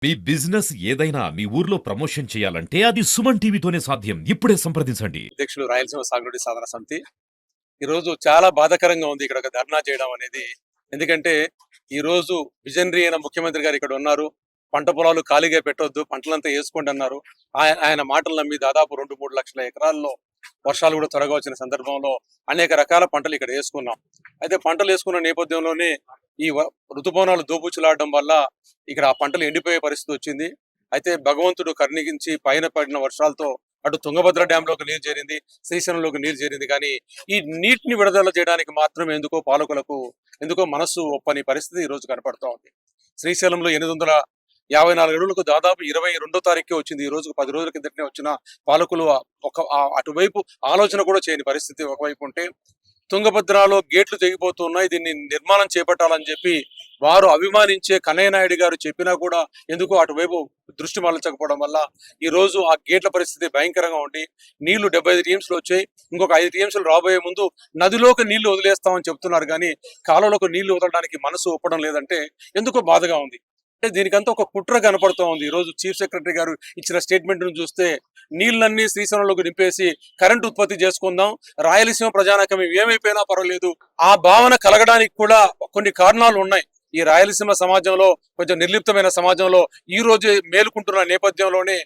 మీ business ఏదైనా మీ ఊర్లో promotion చేయాలంటే అది సుమన్ టీవీతోనే సాధ్యం. ఇప్పుడే సంప్రదించండి. అధ్యక్షులు రాయలసీమ సాగునీటి సాధన సమితి ఈరోజు చాలా బాధాకరంగా ఉంది ఇక్కడ ఒక ధర్నా చేయడం అనేది. ఎందుకంటే ఈరోజు విజనరీ అయిన ముఖ్యమంత్రి గారు ఇక్కడ ఉన్నారు. పంట పొలాలు ఖాళీగా పెట్టొద్దు, పంటలంతా వేసుకోండి అన్నారు. ఆయన మాటలు నమ్మి దాదాపు 2-3 లక్షల ఎకరాల్లో వర్షాలు కూడా త్వరగా వచ్చిన సందర్భంలో అనేక రకాల పంటలు ఇక్కడ వేసుకున్నాం. అయితే పంటలు వేసుకున్న నేపథ్యంలోనే ఈ ఋతుపవనాలు దోబూచులాడడం వల్ల ఇక్కడ ఆ పంటలు ఎండిపోయే పరిస్థితి వచ్చింది. అయితే భగవంతుడు కరుణించి పైన పడిన వర్షాలతో అటు తుంగభద్ర డ్యామ్ లోకి నీరు చేరింది, శ్రీశైలంలోకి నీరు చేరింది. కానీ ఈ నీటిని విడుదల చేయడానికి మాత్రం పాలకులకు ఎందుకో మనస్సు ఒప్పని పరిస్థితి ఈ రోజు కనపడుతూ ఉంది. శ్రీశైలంలో 854 అడుగులకు దాదాపు 22వ తారీఖుకే వచ్చింది. ఈ రోజుకు 10 రోజుల కిందటనే వచ్చిన పాలకులు అటువైపు ఆలోచన కూడా చేయని పరిస్థితి ఒకవైపు ఉంటే, తుంగభద్రలో గేట్లు తెగిపోతున్నాయి, దీన్ని నిర్మాణం చేపట్టాలని చెప్పి వారు అభిమానించే కన్నయ్య నాయుడు గారు చెప్పినా కూడా ఎందుకో అటువైపు దృష్టి మరల్చకపోవడం వల్ల ఈ రోజు ఆ గేట్ల పరిస్థితి భయంకరంగా ఉండి నీళ్లు 75 టీఎంసీలు వచ్చాయి. ఇంకొక 5 టీఎంసీలు రాబోయే ముందు నదిలోకి నీళ్లు వదిలేస్తామని చెప్తున్నారు. కానీ కాలువలోకి నీళ్లు వదలడానికి మనసు ఒప్పడం లేదంటే ఎందుకో బాధగా ఉంది. అంటే దీనికంతా ఒక కుట్ర కనపడుతూ ఉంది. ఈ రోజు చీఫ్ సెక్రటరీ గారు ఇచ్చిన స్టేట్మెంట్ ను చూస్తే నీళ్ళన్నీ శ్రీశైలంలోకి నింపేసి కరెంట్ ఉత్పత్తి చేసుకుందాం, రాయలసీమ ప్రజానకం ఏమైపోయినా పర్వాలేదు, ఆ భావన కలగడానికి కూడా కొన్ని కారణాలు ఉన్నాయి. ఈ రాయలసీమ సమాజంలో కొంచెం నిర్లిప్తమైన సమాజంలో ఈ రోజు మేలుకుంటున్న నేపథ్యంలోనే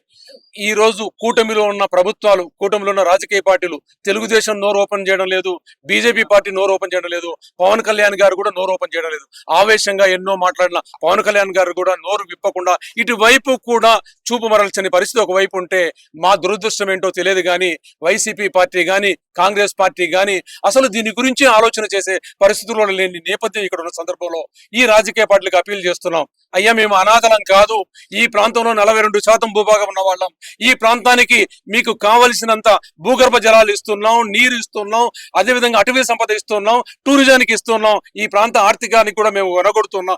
ఈ రోజు కూటమిలో ఉన్న ప్రభుత్వాలు, కూటమిలో ఉన్న రాజకీయ పార్టీలు, తెలుగుదేశం నోరు ఓపెన్ చేయడం లేదు, బీజేపీ పార్టీ నోరు ఓపెన్ చేయడం లేదు, పవన్ కళ్యాణ్ గారు కూడా నోరు ఓపెన్ చేయడం లేదు. ఆవేశంగా ఎన్నో మాట్లాడిన పవన్ కళ్యాణ్ గారు కూడా నోరు విప్పకుండా ఇటువైపు కూడా చూపు మరల్చని పరిస్థితి ఒకవైపు ఉంటే మా దురదృష్టం ఏంటో తెలియదు. కానీ వైసీపీ పార్టీ కానీ కాంగ్రెస్ పార్టీ కానీ అసలు దీని గురించి ఆలోచన చేసే పరిస్థితుల్లో లేని నేపథ్యం ఇక్కడ ఉన్న సందర్భంలో ఈ రాజకీయ పార్టీలకు అప్పీల్ చేస్తున్నాం. అయ్యా, మేము అనాథలం కాదు. ఈ ప్రాంతంలో 42% భూభాగం ఉన్న వాళ్ళం. ఈ ప్రాంతానికి మీకు కావలసినంత భూగర్భ జలాలు ఇస్తున్నాం, నీరు ఇస్తున్నాం, అదేవిధంగా అటవీ సంపద ఇస్తున్నాం, టూరిజానికి ఇస్తున్నాం. ఈ ప్రాంత ఆర్థికానికి కూడా మేము వనగొడుతున్నాం,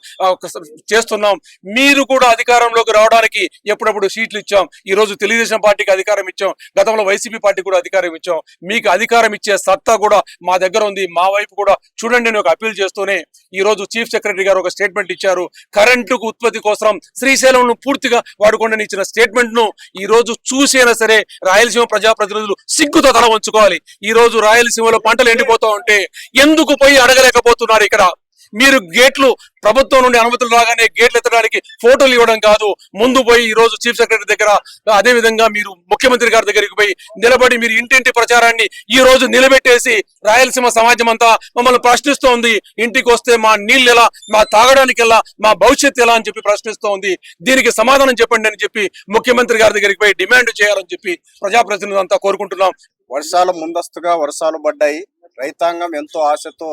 చేస్తున్నాం. మీరు కూడా అధికారంలోకి రావడానికి ఎప్పుడప్పుడు సీట్లు ఇచ్చాం. ఈ రోజు తెలుగుదేశం పార్టీకి అధికారం ఇచ్చాం, గతంలో వైసీపీ పార్టీ కూడా అధికారం ఇచ్చాం. మీకు అధికారం ఇచ్చే సత్తా కూడా మా దగ్గర ఉంది, మా వైపు కూడా చూడండి అని ఒక అప్పీల్ చేస్తూనే ఈ రోజు చీఫ్ సెక్రటరీ గారు ఒక స్టేట్మెంట్ ఇచ్చారు. కరెంటు ఉత్పత్తి కోసం శ్రీశైలం పూర్తిగా వాడుకోండి ఇచ్చిన స్టేట్మెంట్ ను ఈ రోజు చూసైనా సరే రాయలసీమ ప్రజాప్రతినిధులు సిగ్గుతో తల వంచుకోవాలి. ఈ రోజు రాయలసీమలో పంటలు ఎండిపోతూ ఉంటే ఎందుకు పోయి అడగలేకపోతున్నారు? ఇక్కడ మీరు గేట్లు ప్రభుత్వం నుండి అనుమతులు రాగానే గేట్లు ఎత్తడానికి ఫోటోలు ఇవ్వడం కాదు, ముందు పోయి ఈ రోజు చీఫ్ సెక్రటరీ దగ్గర, అదే విధంగా మీరు ముఖ్యమంత్రి గారి దగ్గరికి పోయి నిలబడి మీరు ఇంటింటి ప్రచారాన్ని ఈ రోజు నిలబెట్టేసి రాయలసీమ సమాజం అంతా మమ్మల్ని ప్రశ్నిస్తోంది. ఇంటికి వస్తే మా నీళ్ళు ఎలా, మా తాగడానికి ఎలా, మా భవిష్యత్తు ఎలా అని చెప్పి ప్రశ్నిస్తోంది. దీనికి సమాధానం చెప్పండి అని చెప్పి ముఖ్యమంత్రి గారి దగ్గరికి పోయి డిమాండ్ చేయాలని చెప్పి ప్రజాప్రతినిధులు అంతా కోరుకుంటున్నాం. వర్షాలు ముందస్తుగా వర్షాలు పడ్డాయి. రైతాంగం ఎంతో ఆశతో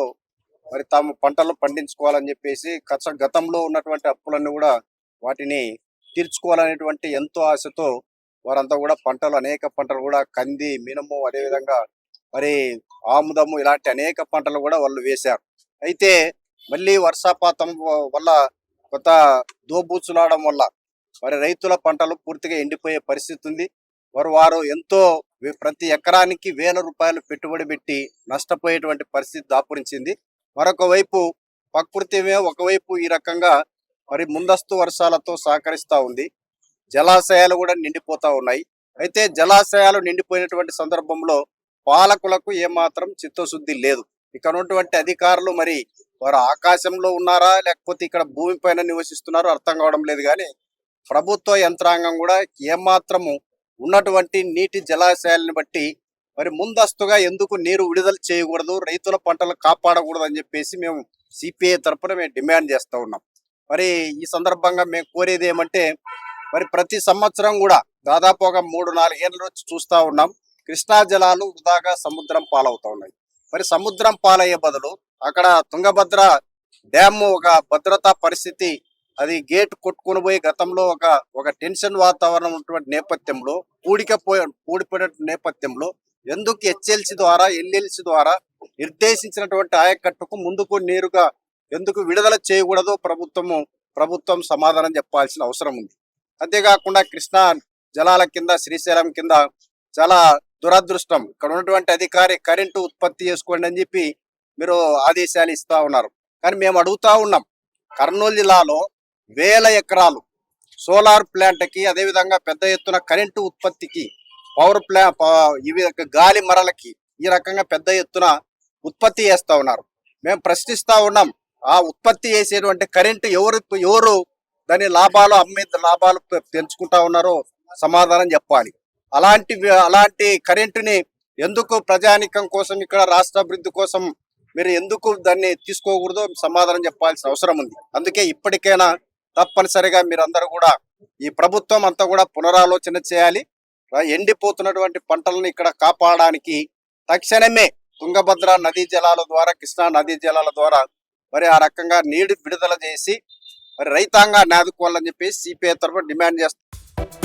మరి తాము పంటలు పండించుకోవాలని చెప్పేసి గతంలో ఉన్నటువంటి అప్పులన్నీ కూడా వాటిని తీర్చుకోవాలనేటువంటి ఎంతో ఆశతో వారంతా కూడా అనేక పంటలు కూడా కంది, మినుము, అదేవిధంగా మరి ఆముదము ఇలాంటి అనేక పంటలు కూడా వాళ్ళు వేశారు. అయితే మళ్ళీ వర్షాపాతం వల్ల కొత్త దోబూచులాడడం వల్ల మరి రైతుల పంటలు పూర్తిగా ఎండిపోయే పరిస్థితి ఉంది. వారు ఎంతో ప్రతి ఎకరానికి 1000 రూపాయలు పెట్టుబడి పెట్టి నష్టపోయేటువంటి పరిస్థితి దాపురించింది. మరొక వైపు ప్రకృతి ఒకవైపు ఈ రకంగా మరి ముందస్తు వర్షాలతో సహకరిస్తూ ఉంది. జలాశయాలు కూడా నిండిపోతా ఉన్నాయి. అయితే జలాశయాలు నిండిపోయినటువంటి సందర్భంలో పాలకులకు ఏమాత్రం చిత్తశుద్ధి లేదు. ఇక్కడ ఉన్నటువంటి అధికారులు మరి వారు ఆకాశంలో ఉన్నారా లేకపోతే ఇక్కడ భూమి పైన నివసిస్తున్నారో అర్థం కావడం లేదు. కానీ ప్రభుత్వ యంత్రాంగం కూడా ఏమాత్రము ఉన్నటువంటి నీటి జలాశయాలను బట్టి మరి ముందస్తుగా ఎందుకు నీరు విడుదల చేయకూడదు, రైతుల పంటలు కాపాడకూడదు అని చెప్పేసి మేము సిపిఐ తరఫున మేము డిమాండ్ చేస్తూ ఉన్నాం. మరి ఈ సందర్భంగా మేము కోరేది ఏమంటే, మరి ప్రతి సంవత్సరం కూడా దాదాపు ఒక 3-4 ఏళ్ళ నుంచి చూస్తూ ఉన్నాం, కృష్ణా జలాలు వృధాగా సముద్రం పాలవుతూ ఉన్నాయి. మరి సముద్రం పాలయ్యే బదులు అక్కడ తుంగభద్ర డ్యామ్ ఒక భద్రతా పరిస్థితి, అది గేట్ కొట్టుకుని పోయి గతంలో ఒక టెన్షన్ వాతావరణం ఉన్నటువంటి నేపథ్యంలో కూడిపోయిన నేపథ్యంలో ఎందుకు హెచ్ఎల్సి ద్వారా ఎల్ఎల్సి ద్వారా నిర్దేశించినటువంటి ఆయకట్టుకు ముందుకు నేరుగా ఎందుకు విడుదల చేయకూడదో ప్రభుత్వం సమాధానం చెప్పాల్సిన అవసరం ఉంది. అంతేకాకుండా కృష్ణా జలాల కింద శ్రీశైలం కింద చాలా దురదృష్టం, ఇక్కడ ఉన్నటువంటి అధికారి కరెంటు ఉత్పత్తి చేసుకోండి అని చెప్పి మీరు ఆదేశాలు ఇస్తా ఉన్నారు. కానీ మేము అడుగుతా ఉన్నాం, కర్నూలు జిల్లాలో 1000 ఎకరాలు సోలార్ ప్లాంట్కి, అదేవిధంగా పెద్ద ఎత్తున కరెంటు ఉత్పత్తికి, ఇవి గాలి మరలకి ఈ రకంగా పెద్ద ఎత్తున ఉత్పత్తి చేస్తూ ఉన్నారు. మేము ప్రశ్నిస్తూ ఉన్నాం, ఆ ఉత్పత్తి చేసేటువంటి కరెంటు ఎవరు దాని లాభాలు పెంచుకుంటా ఉన్నారో సమాధానం చెప్పాలి. అలాంటి కరెంటుని ఎందుకు ప్రజానికం కోసం, ఇక్కడ రాష్ట్ర అభివృద్ధి కోసం మీరు ఎందుకు దాన్ని తీసుకోకూడదో సమాధానం చెప్పాల్సిన అవసరం ఉంది. అందుకే ఇప్పటికైనా తప్పనిసరిగా మీరందరూ కూడా ఈ ప్రభుత్వం అంతా కూడా పునరాలోచన చేయాలి. ఎండిపోతున్నటువంటి పంటలను ఇక్కడ కాపాడడానికి తక్షణమే తుంగభద్ర నదీ జలాల ద్వారా, కృష్ణా నదీ జలాల ద్వారా మరి ఆ రకంగా నీరు విడుదల చేసి మరి రైతాంగాన్ని ఆదుకోవాలని చెప్పేసి సిపిఐ తరఫున డిమాండ్ చేస్తారు.